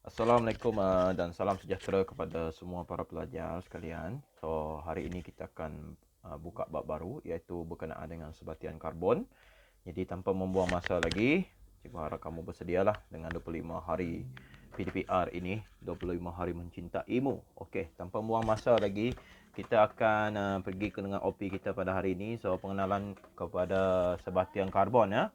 Assalamualaikum dan salam sejahtera kepada semua para pelajar sekalian. So, hari ini kita akan buka bab baru iaitu berkenaan dengan sebatian karbon. Jadi tanpa membuang masa lagi, cikgu harap kamu bersedialah dengan 25 hari PDPR ini, 25 hari mencintaimu. Okey, tanpa membuang masa lagi, kita akan pergi ke dengan OP kita pada hari ini. So, pengenalan kepada sebatian karbon ya.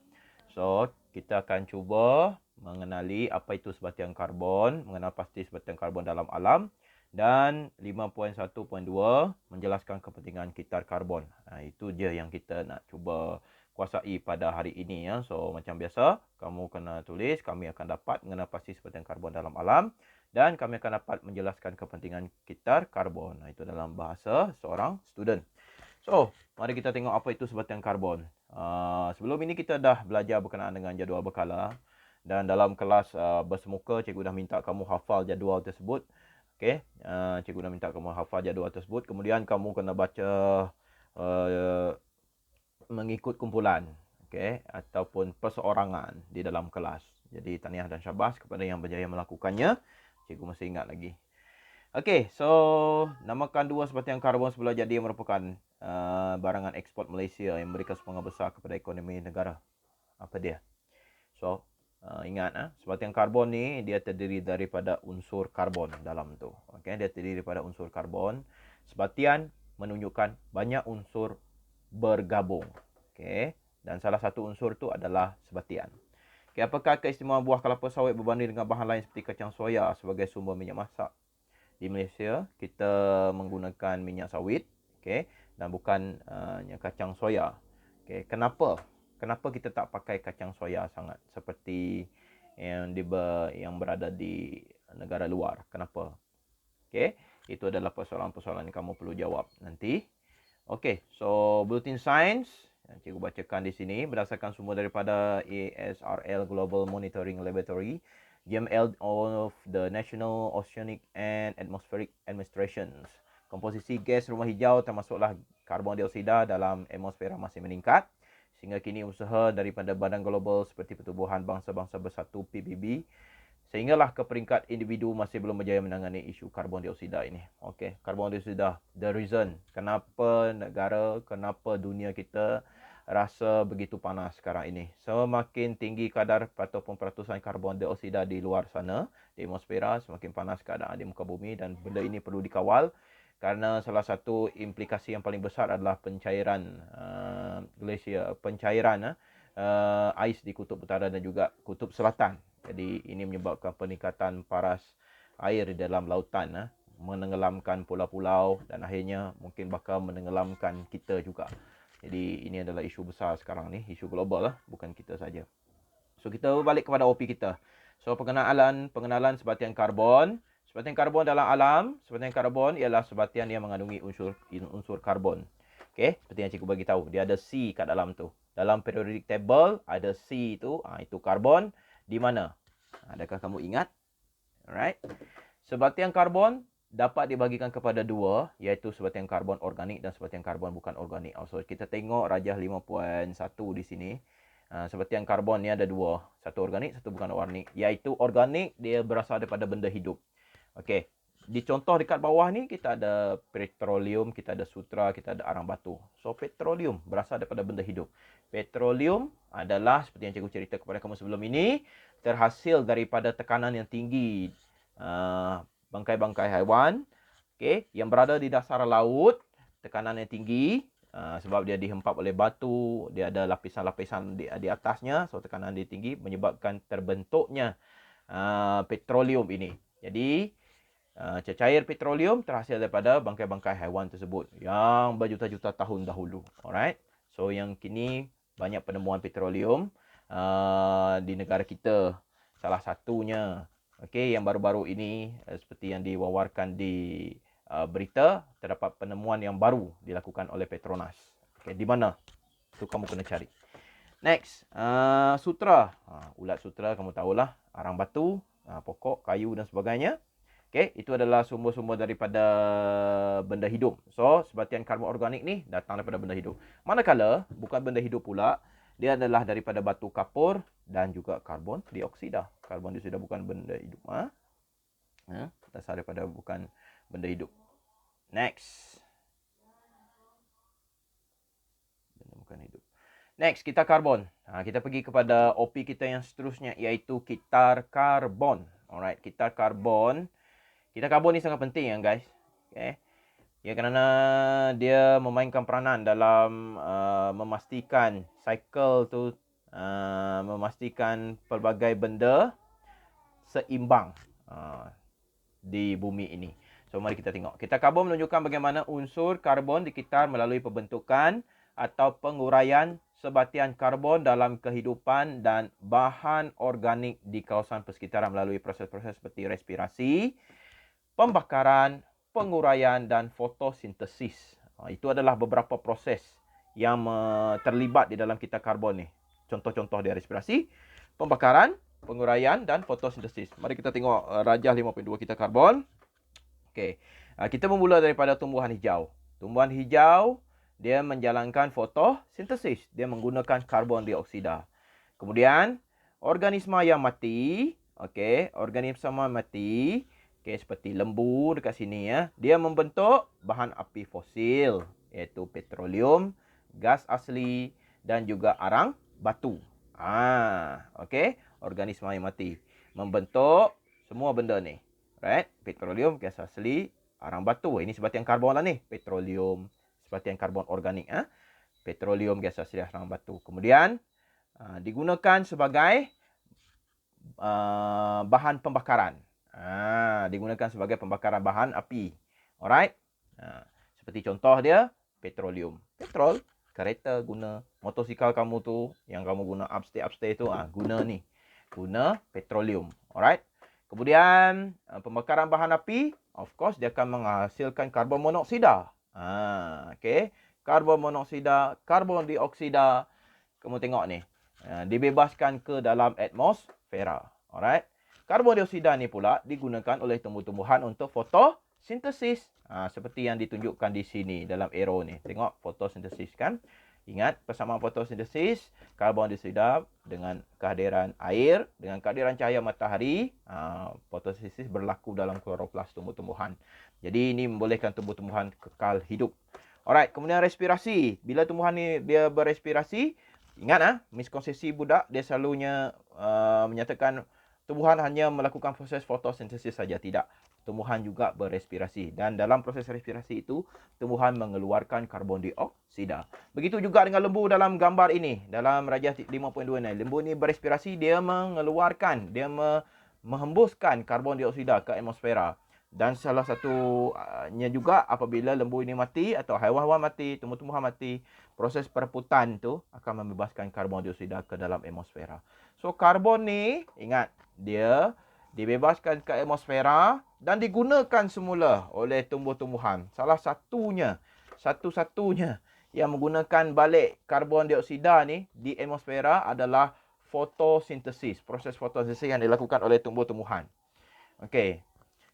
So, kita akan cuba mengenali apa itu sebatian karbon, mengenal pasti sebatian karbon dalam alam, dan 5.1.2 menjelaskan kepentingan kitar karbon. Itu je yang kita nak cuba kuasai pada hari ini ya. So, macam biasa, kamu kena tulis, kami akan dapat mengenal pasti sebatian karbon dalam alam, dan kami akan dapat menjelaskan kepentingan kitar karbon. Itu dalam bahasa seorang student. So, mari kita tengok apa itu sebatian karbon. Sebelum ini kita dah belajar berkenaan dengan jadual berkala, dan dalam kelas bersemuka, cikgu dah minta kamu hafal jadual tersebut. Okey, cikgu dah minta kamu hafal jadual tersebut. Kemudian kamu kena baca uh, mengikut kumpulan, okey, ataupun perseorangan di dalam kelas. Jadi tahniah dan syabas kepada yang berjaya melakukannya. Cikgu masih ingat lagi. Okey, so namakan dua sebatian karbon semula jadi merupakan barangan ekspor Malaysia yang memberikan sumbangan besar kepada ekonomi negara. Apa dia? So, ingat sebatian karbon ni dia terdiri daripada unsur karbon dalam tu. Okey, dia terdiri daripada unsur karbon. Sebatian menunjukkan banyak unsur bergabung. Okey, dan salah satu unsur tu adalah sebatian. Okey, apakah keistimewaan buah kelapa sawit berbanding dengan bahan lain seperti kacang soya sebagai sumber minyak masak? Di Malaysia kita menggunakan minyak sawit, okey, dan bukan kacang soya. Okey, kenapa kita tak pakai kacang soya sangat seperti yang berada di negara luar? Kenapa? Okey, itu adalah persoalan-persoalan yang kamu perlu jawab nanti. Okey, so bulletin science yang cikgu bacakan di sini berdasarkan sumber daripada ASRL Global Monitoring Laboratory, GML of the National Oceanic and Atmospheric Administrations. Komposisi gas rumah hijau termasuklah karbon dioksida dalam atmosfera masih meningkat. Sehingga kini usaha daripada Badan Global seperti Pertubuhan Bangsa-Bangsa Bersatu PBB sehinggalah ke peringkat individu masih belum berjaya menangani isu karbon dioksida ini. Okey, karbon dioksida, the reason kenapa negara, kenapa dunia kita rasa begitu panas sekarang ini. Semakin tinggi kadar ataupun peratusan karbon dioksida di luar sana, di atmosfera, semakin panas keadaan di muka bumi dan benda ini perlu dikawal kerana salah satu implikasi yang paling besar adalah pencairan glacier, pencairan ais di kutub utara dan juga kutub selatan. Jadi ini menyebabkan peningkatan paras air di dalam lautan, menenggelamkan pulau-pulau dan akhirnya mungkin bakal menenggelamkan kita juga. Jadi ini adalah isu besar sekarang ni, isu global bukan kita saja. So kita balik kepada OP kita. So pengenalan sebatian karbon. Sebatian karbon dalam alam, sebatian karbon ialah sebatian yang mengandungi unsur karbon. Okey, seperti yang cikgu bagi tahu, dia ada C kat dalam tu. Dalam periodic table ada C tu, itu karbon di mana? Adakah kamu ingat? Alright. Sebatian karbon dapat dibagikan kepada dua, iaitu sebatian karbon organik dan sebatian karbon bukan organik. So kita tengok rajah 5.1 di sini. Sebatian karbon ni ada dua, satu organik, satu bukan organik. Iaitu organik dia berasal daripada benda hidup. Okey. Di contoh dekat bawah ni kita ada petroleum, kita ada sutra, kita ada arang batu. So petroleum berasal daripada benda hidup. Petroleum adalah seperti yang cikgu cerita kepada kamu sebelum ini, terhasil daripada tekanan yang tinggi bangkai-bangkai haiwan, okey, yang berada di dasar laut, tekanan yang tinggi sebab dia dihempap oleh batu, dia ada lapisan-lapisan di atasnya, so tekanan dia tinggi menyebabkan terbentuknya petroleum ini. Jadi cecair petroleum terhasil daripada bangkai-bangkai haiwan tersebut yang berjuta-juta tahun dahulu. Alright. So yang kini banyak penemuan petroleum di negara kita. Salah satunya, okey, yang baru-baru ini seperti yang diwawarkan di berita, terdapat penemuan yang baru dilakukan oleh Petronas. Okey, di mana? Itu kamu kena cari. Next, sutra. Ulat sutra kamu tahulah, arang batu, pokok, kayu dan sebagainya. Okey, itu adalah sumber-sumber daripada benda hidup. So, sebatian karbon organik ni datang daripada benda hidup. Manakala bukan benda hidup pula, dia adalah daripada batu kapur dan juga karbon dioksida. Karbon dioksida bukan benda hidup. Dasar daripada bukan benda hidup. Next. Benda bukan hidup. Next, kita karbon. Kita pergi kepada OP kita yang seterusnya, iaitu kitar karbon. Alright, kitar karbon. Kitar karbon ni sangat penting ya guys. Okay. Ya, kerana dia memainkan peranan dalam memastikan cycle tu, memastikan pelbagai benda seimbang di bumi ini. So, mari kita tengok. Kitar karbon menunjukkan bagaimana unsur karbon dikitar melalui pembentukan atau penguraian sebatian karbon dalam kehidupan dan bahan organik di kawasan persekitaran melalui proses-proses seperti respirasi, pembakaran, penguraian dan fotosintesis. Itu adalah beberapa proses yang terlibat di dalam kitar karbon ni. Contoh-contoh dia respirasi, pembakaran, penguraian dan fotosintesis. Mari kita tengok rajah 5.2 kitar karbon. Okey. Kita bermula daripada tumbuhan hijau. Tumbuhan hijau dia menjalankan fotosintesis. Dia menggunakan karbon dioksida. Kemudian organisma yang mati, okey, organisma mati, okey, seperti lembu dekat sini ya. Dia membentuk bahan api fosil iaitu petroleum, gas asli dan juga arang batu. Okey, organisma yang mati membentuk semua benda ni. Right? Petroleum, gas asli, arang batu. Ini sebatian karbon lah ni. Petroleum, sebatian karbon organik. Petroleum, gas asli, arang batu. Kemudian, digunakan sebagai bahan pembakaran. Digunakan sebagai pembakaran bahan api. Alright? Seperti contoh dia, petroleum. Petrol, kereta guna. Motosikal kamu tu, yang kamu guna upstay tu, guna ni. Guna petroleum. Alright? Kemudian, pembakaran bahan api, of course, dia akan menghasilkan karbon monoksida. Okay. Karbon monoksida, karbon dioksida. Kamu tengok ni. Dibebaskan ke dalam atmosfera. Alright. Karbon dioksida ni pula digunakan oleh tumbuh-tumbuhan untuk fotosintesis. Seperti yang ditunjukkan di sini dalam arrow ni. Tengok fotosintesis kan. Ingat, persamaan fotosintesis, karbon dioksida dengan kehadiran air, dengan kehadiran cahaya matahari, fotosintesis berlaku dalam kloroplas tumbuh-tumbuhan. Jadi ini membolehkan tumbuh-tumbuhan kekal hidup. Alright, kemudian respirasi. Bila tumbuhan ni dia berespirasi, ingat miskonsepsi budak, dia selalunya menyatakan tumbuhan hanya melakukan proses fotosintesis saja. Tidak. Tumbuhan juga berespirasi. Dan dalam proses respirasi itu, tumbuhan mengeluarkan karbon dioksida. Begitu juga dengan lembu dalam gambar ini. Dalam rajah 5.2 ni. Lembu ni berespirasi, dia mengeluarkan, dia menghembuskan karbon dioksida ke atmosfera. Dan salah satunya juga apabila lembu ini mati atau haiwan-haiwan mati, tumbuh-tumbuhan mati, proses pereputan tu akan membebaskan karbon dioksida ke dalam atmosfera. So karbon ni, ingat, dia dibebaskan ke atmosfera dan digunakan semula oleh tumbuh-tumbuhan. Salah satunya, satu-satunya yang menggunakan balik karbon dioksida ni di atmosfera adalah fotosintesis. Proses fotosintesis yang dilakukan oleh tumbuh-tumbuhan. Okey.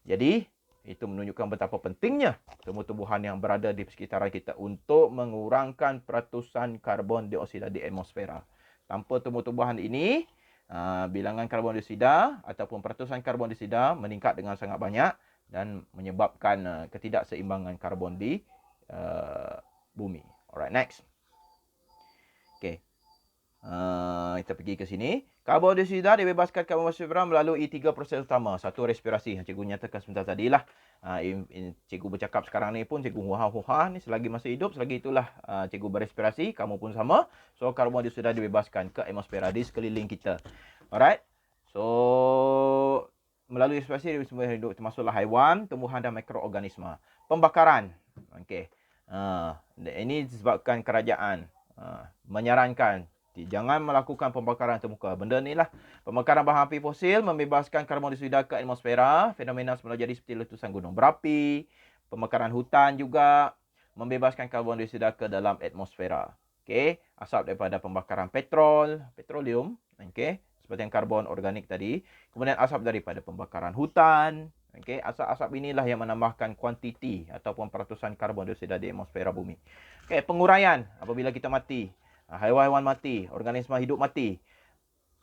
Jadi, itu menunjukkan betapa pentingnya tumbuh-tumbuhan yang berada di sekitaran kita untuk mengurangkan peratusan karbon dioksida di atmosfera. Tanpa tumbuh-tumbuhan ini, bilangan karbon dioksida ataupun peratusan karbon dioksida meningkat dengan sangat banyak dan menyebabkan ketidakseimbangan karbon di bumi. Alright, next. Okay. Kita pergi ke sini. Karbon dioksida dibebaskan ke atmosfera melalui 3 proses utama. Satu, respirasi. Cikgu nyatakan sebentar tadilah. Cikgu bercakap sekarang ni pun cikgu huha-huha ni selagi masih hidup, selagi itulah cikgu berespirasi, kamu pun sama. So karbon dioksida dibebaskan ke atmosfera di sekeliling kita. Alright. So melalui respirasi semua hidup termasuklah haiwan, tumbuhan dan mikroorganisma. Pembakaran. Okey. Ini disebabkan kerajaan menyarankan jangan melakukan pembakaran terbuka. Benda ni lah. Pembakaran bahan api fosil membebaskan karbon dioksida ke atmosfera. Fenomena semula jadi seperti letusan gunung berapi. Pembakaran hutan juga membebaskan karbon dioksida ke dalam atmosfera. Okey, asap daripada pembakaran petroleum, okey, seperti yang karbon organik tadi. Kemudian asap daripada pembakaran hutan. Okey, asap-asap inilah yang menambahkan kuantiti ataupun peratusan karbon dioksida di atmosfera bumi. Okey, penguraian apabila kita mati. Haiwan-haiwan mati, organisma hidup mati.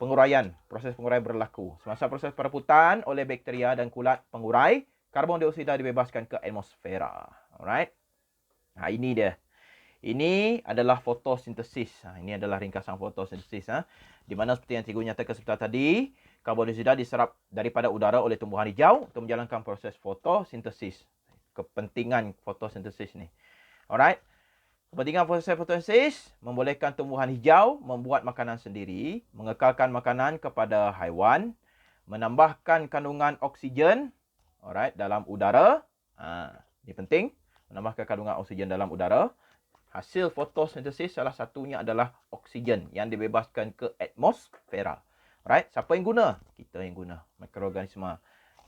penguraian. Proses penguraian berlaku. Semasa proses perebutan oleh bakteria dan kulat pengurai, karbon dioksida dibebaskan ke atmosfera. Alright. Ini dia. Ini adalah fotosintesis. Ini adalah ringkasan fotosintesis. Di mana seperti yang cikgu nyatakan sebentar tadi, karbon dioksida diserap daripada udara oleh tumbuhan hijau untuk menjalankan proses fotosintesis. Kepentingan fotosintesis ni. Alright. Kepentingan proses fotosintesis membolehkan tumbuhan hijau membuat makanan sendiri, mengekalkan makanan kepada haiwan, menambahkan kandungan oksigen, alright, dalam udara. Ini penting, menambahkan kandungan oksigen dalam udara. Hasil fotosintesis salah satunya adalah oksigen yang dibebaskan ke atmosfera. Alright, siapa yang guna? Kita yang guna. Mikroorganisma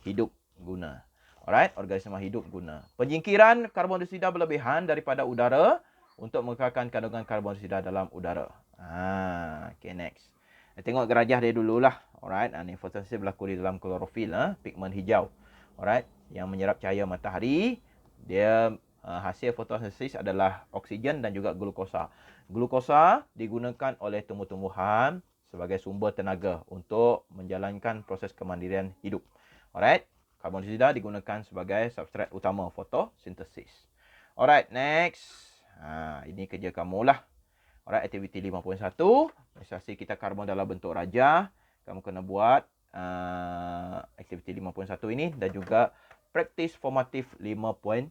hidup guna. Alright, organisma hidup guna. Penyingkiran karbon dioksida berlebihan daripada udara untuk mengekalkan kandungan karbon dioksida dalam udara. Okay, next. Tengok gerajah dia dululah. Alright, ni fotosintesis berlaku di dalam klorofil, pigmen hijau. Alright, yang menyerap cahaya matahari. Dia hasil fotosintesis adalah oksigen dan juga glukosa. Glukosa digunakan oleh tumbuh-tumbuhan sebagai sumber tenaga untuk menjalankan proses kemandirian hidup. Alright, karbon dioksida digunakan sebagai substrat utama fotosintesis. Alright, next. Ini kerja kamu lah. Alright, aktiviti 5.1. Realisasi kita karbon dalam bentuk raja. Kamu kena buat aktiviti 5.1 ini dan juga praktis formatif 5.1.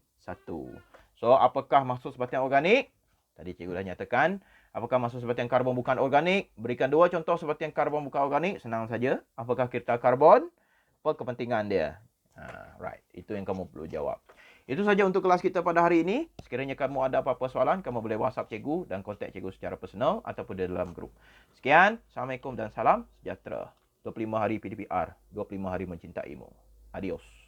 So, apakah maksud sebatian organik? Tadi cikgu dah nyatakan. Apakah maksud sebatian karbon bukan organik? Berikan 2 contoh sebatian karbon bukan organik. Senang saja. Apakah kripta karbon? Apa kepentingan dia? Right. Itu yang kamu perlu jawab. Itu saja untuk kelas kita pada hari ini. Sekiranya kamu ada apa-apa soalan, kamu boleh WhatsApp cikgu dan kontak cikgu secara personal ataupun di dalam grup. Sekian. Assalamualaikum dan salam sejahtera. 25 hari PDPR. 25 hari mencintaimu. Adios.